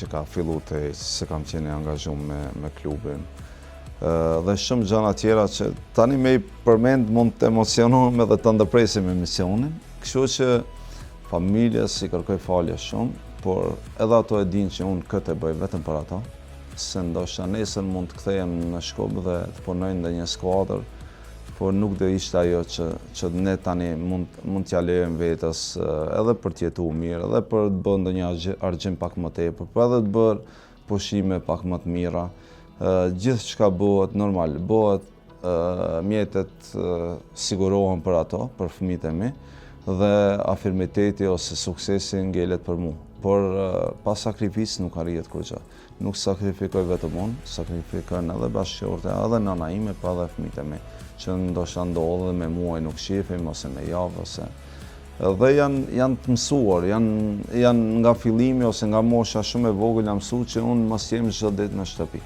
që ka fillu të ecë, se kam qenë i angazhuar me klubin. Dhe shumë gjëra tjera që tani me i përmend mund të emocionohem edhe të ndërpresim emisionin. Kështu që familjes i kërkoj falje shumë, por edhe ato e dinë që unë këtë e bëj vetëm për ato, se ndoshta nesër mund të kthehem në Shkup dhe të punoj në një skuadër, por nuk do ishte ajo që ne tani mund t'ja lejmë vetes edhe për të jetuar mirë, edhe për të bërë ndonjë argjim pak më tepër, por edhe të bërë pushime pak më të mira. Gjithçka bëhet normal, mjetet sigurohen për ato, për fëmijët e mi, dhe afirmiteti ose suksesi ngelet për mua. Por pa sakrificë nuk arrihet kurrë. Nuk sakrifikoj vetëm unë, sakrifikojnë edhe bashkëshortja, edhe nëna ime, pa edhe fëmijët e mi, që ndoshta ndodhe me muaj nuk shihemi ose me javë ose. Dhe janë të mësuar, janë nga fillimi ose nga mosha shumë e vogël jam mësuar që unë mos jem çdo ditë në shtëpi.